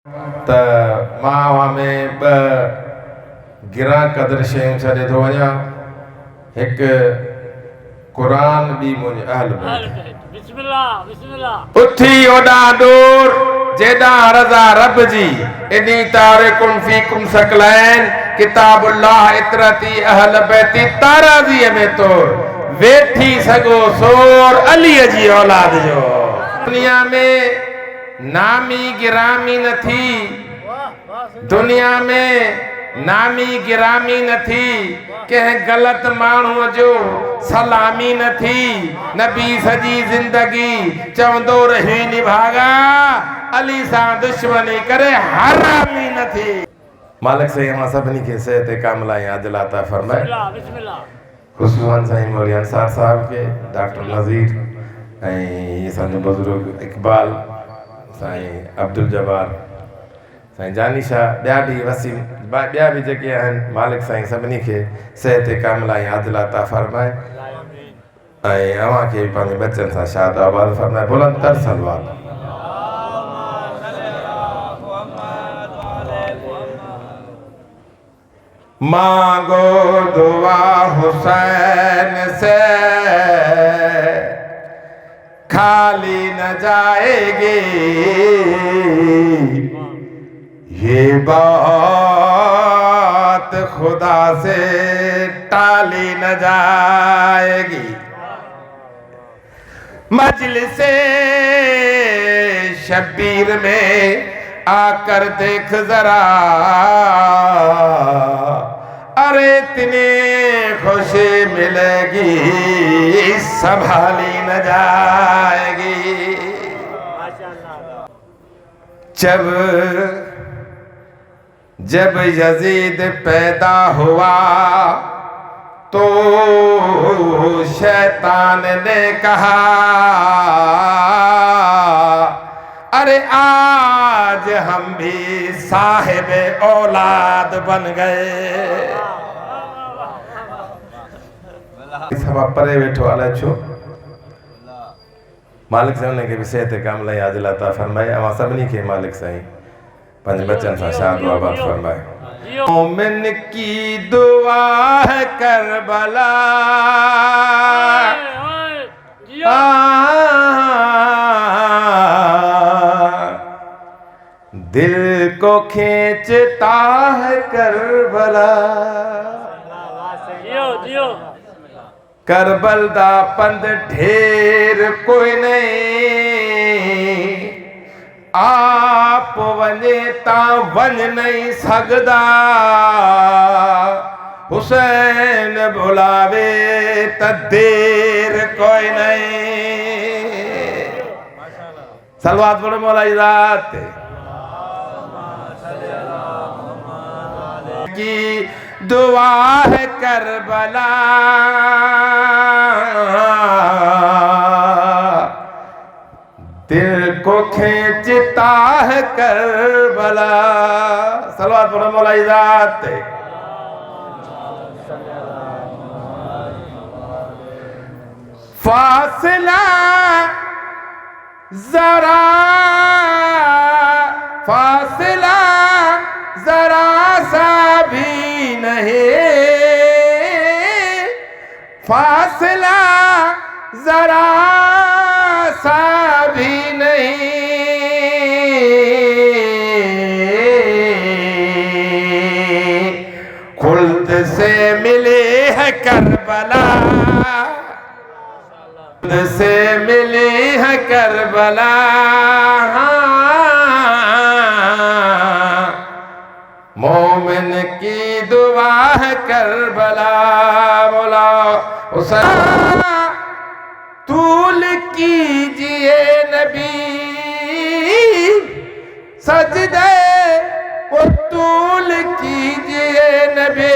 त मां में गिरा कदर शयूं छॾे थो वञा। हिकु क़ुरान बि मुंहिंजे अहल बिस्मिल्लाह उथी ओॾां डोर जेॾां रज़ा रब जी इनी तारिकुन फीकुम सकलैन किताबुल्लाह इतरती अहल बैती ताराज़ीअ में तोर वेठी सॻो सोर अलीअ जी औलाद जो। दुनिया में नामी गिरामी न थी, दुनिया में नामी गिरामी न थी, कंहिं ग़लत माण्हूअ जो सलामी न थी। नबी सजी ज़िंदगी चवंदो रही निभागा अली सां दुश्मनी करे हरामी न थी। मालिक साईं असां सभिनी खे सिहत कामिला ऐं आजिला अता फरमाए। ख़ुशूसन साईं मौलवी अंसार साहब के, डॉक्टर नज़ीर ऐं असांजो बुज़ुर्ग इकबाल साईं अब्दुल जब्बार साईं जानी शाह ॿिया बि वसीम ॿिया बि जेके आहिनि मालिक साईं सभिनी खे सिहत कामिला ऐं आजिला अता फरमाए ऐं अव्हां खे बि पंहिंजे बचनि सां शाद आबाद फरमाए। बुलंद तर सलवात। मांगो दुआ हुसैन से खाली न जाएगी, ये बात खुदा से टाली न जाएगी। मजलिसे शब्बीर में आकर देख जरा, अरे इतनी खुशी मिलेगी संभाली न जाएगी। जब यजीद पैदा हुआ तो शैतान ने कहा, अरे आज हम भी साहिब औलाद बन गए। सभा परे वेठो अलाए छो मालिक साईं उनखे बि सिहत कामिला ऐं आजिला अता फरमाए। अवां सभिनी खे मालिक साईं पंहिंजे बचनि सां शाद आबाद फरमाए। मोमिन की दुआ है करबला, दिल को खींचता है करबला। करबल दा पंध ढेर कोई नहीं, आप वने ता वन नहीं सकदा। हुसैन बुलावे त देर कोई नहीं। सलवात पढ़ो मौला ज़ात की दुआ है करबला, दिल को खींचता है करबला। सलवात पढ़ो मौला ज़ात। फासला जरा, फासला जरा सा भी नहीं, फासला जरा सा भी नहीं। खुल्द से मिले है करबला, खुल्द से मिली है करबला। मोमिन की दुआ है करबला। मौला हुसैन तूल कीजिए नबी सजदे को, तूल कीजिए नबी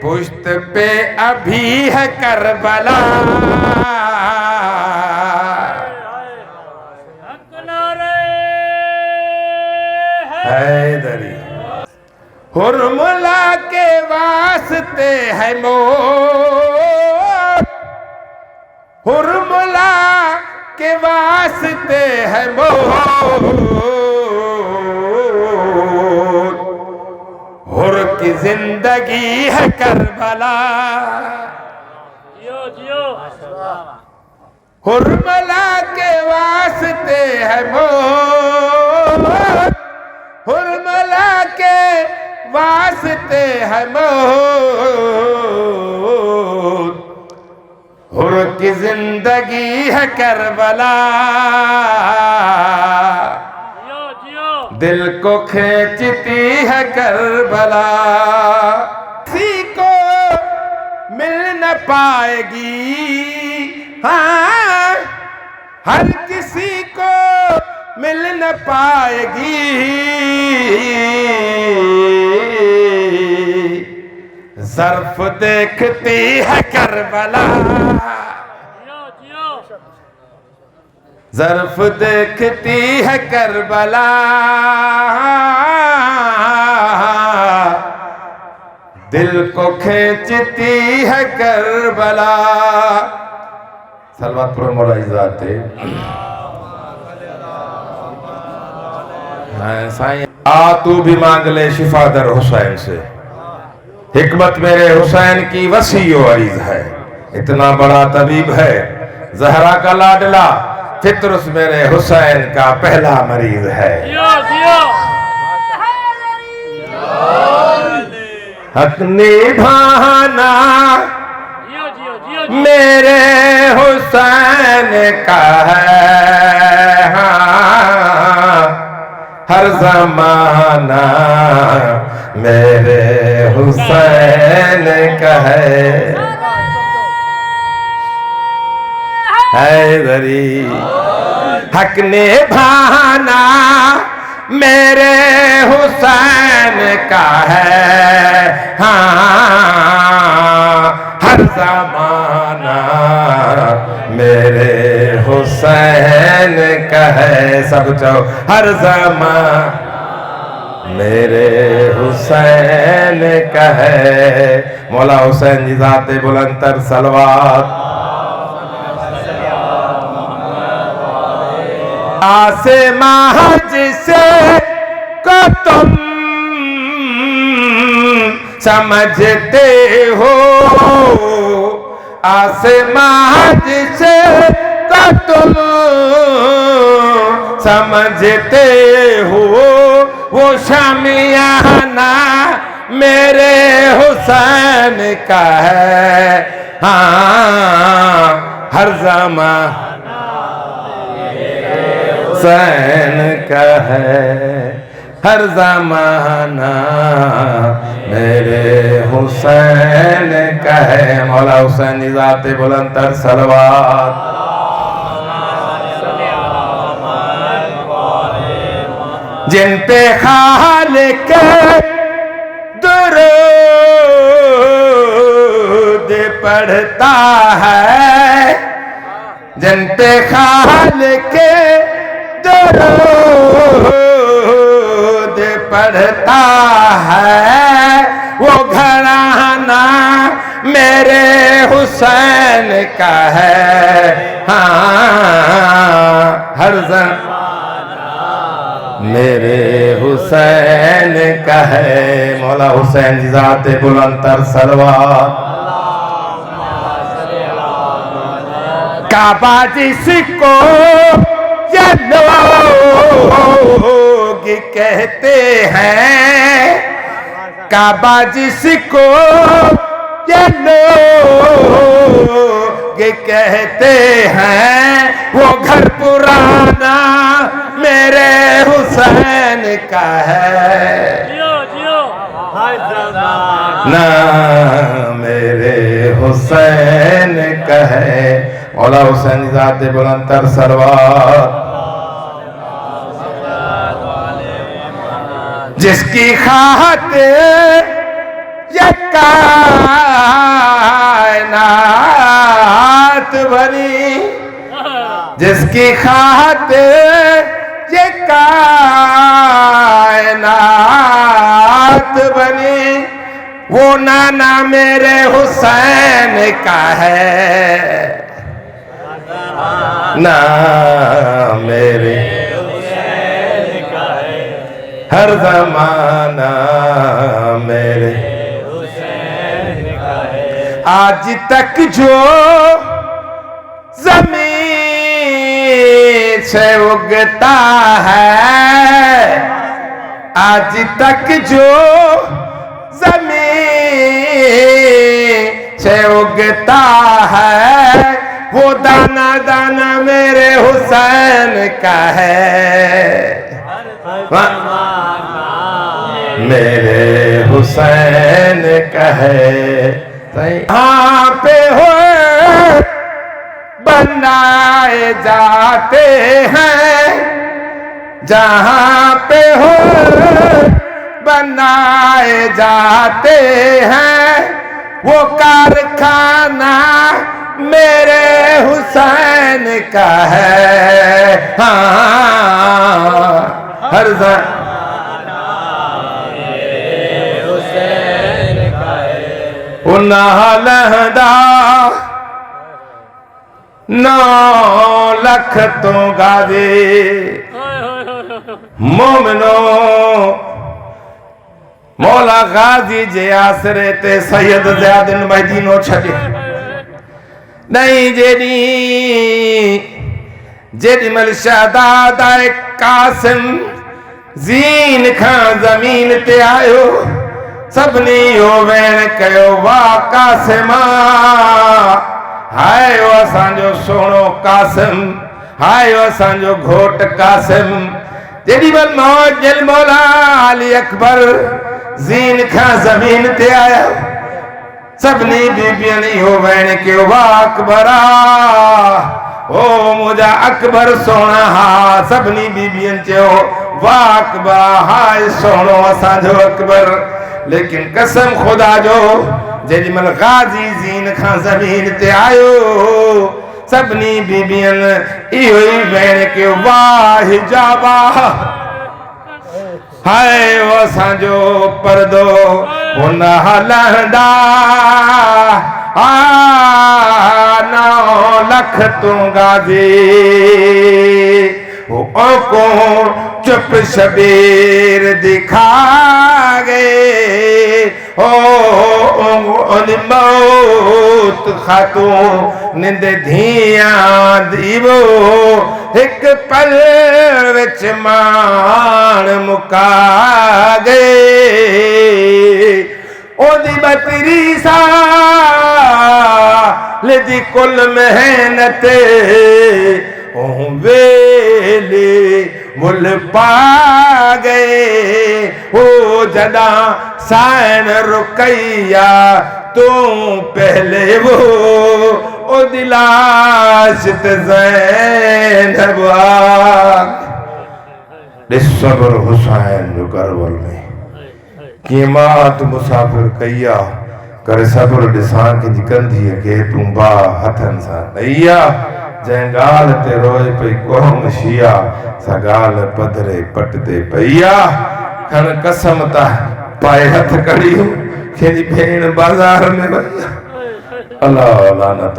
पुश्त पे अभी है करबला। हैदरी हुर्मुला के वास्ते है मौत, हुर्मुला के वास्ते है मौत, हुर की जिंदगी है करबला। हुर्मुला के वास्ते है मौत, हुर्मुला के वास्ते है मौत, हुर की जिंदगी है करबला। दिल को खींचती है करबला, किसी को मिल न पाएगी, हाँ हर किसी को मिल न पाएगी। ज़र्फ़ देखती है करबला, ज़र्फ़ देखती है करबला, दिल को खींचती है करबला। सलवात पर मौला इज़ाते साईं। तू भी मांग ले शिफा दर हुसैन से, हिकमत मेरे हुसैन की वसी अरीज है। इतना बड़ा तबीब है ज़हरा का लाडला, फितरस मेरे हुसैन का पहला मरीज है। हक निभाना मेरे हुसैन का है, हाँ हर जमाना मेरे हुसैन का है। हैदरी हक निभाना मेरे हुसैन का है, हाँ हर जमाना मेरे हुसैन का है। सब चाहो हर जमाना मेरे हुसैन का है। मौला हुसैन जी ज़ाते बुलंदतर सलवात। आसमां जिसे को तुम समझते हो, आसमां जिसे को तुम समझते हो, वो शामियाना मेरे हुसैन का है, हाँ हर ज़माना हुसैन का है, हर ज़माना मेरे हुसैन का है। मौला हुसैन ज़ाते बुलंदतर सलवात। जिन पे खालिक दुरूद पढ़ता है, जिन पे खालिक दुरूद पढ़ता है, वो घराना मेरे हुसैन का है, हाँ हर मेरे हुसैन का है। मौला हुसैन ज़ाते बुलंदतर सलवात। काबा जिसको ये लोग कहते हैं, काबा जिसको ये लोग कहते हैं, वो घर पुराना मेरे हुसैन का है, ना मेरे हुसैन का है। मौला हुसैन ज़ाते बुलंदतर सलवात। जिसकी खातिर ये कायनात बनी, जिसकी खातिर ये कायनात बनी, वो नाना मेरे हुसैन का है, ना मेरे हर जमाना मेरे आज तक जो जमीन से उगता है, आज तक जो जमीन से उगता है, वो दाना दाना मेरे हुसैन का है। मेरे हुसैन का है। यहाँ पे हो बनाए जाते हैं, जहाँ पे हो बनाए जाते हैं, वो कारखाना मेरे हुसैन का है। हाँ हर लहदा 9 लख तो गाजे मोमिनो मौला गाजी जे आसरे ते सैयद ज़ियादुन मदीनो छॾियो नहीं। जेॾी महिल शहदादा कासिम ज़ीन खां ज़मीन ते आयो, सभिनी यो वेण कयो, वाह कासिमा, हाय ओ असांजो सोणो कासिम, हाय ओ असांजो घोट कासिम। जेॾी महिल मौजल मौला अली अकबर ज़ीन खां ज़मीन ते आया, सभिनी बीबियन इहो वेण कयो, वाह अकबरा, ओ मुंहिंजा अकबर सोणा। हा सभिनी बीबियन चयो, वाह अकबरा, हाय सोणो असांजो अकबर। लेकिन कसम खुदा जो जेॾी महिल गाज़ी ज़ीन खां ज़मीन ते आयो, सभिनी बीबियन इहो ई वेण कयो, वाह हिजाबा, हाय वो असांजो पर्दो हुन हलंदा। 9 लख तूं गाज़ी वो को चुप शबीर दिखा गए, ओ मौत खातून निंद धियां दीवो, एक पल विच मान मुका गए। ओदी 32 साल दी कुल मेहनत वेले मुल पा गए। ओ जदा साइन रुकैया तू पहले वो ओ दिलाश ज़ैनब सब्र हुसैन जो करबल में कीमत मुसाफिर कया करे सब्र ॾिसां कंहिंजी कंधी खे तूं बा हथनि सां ॾईया। जंहिं ॻाल्हि ते रोए पई क़ौम शिया, सा ॻाल्हि पधरे पट ते पईया। खण कसम ता पाए हथ कड़ी कंहिंजी भेण बाज़ार में वई, अल्लाह लानत।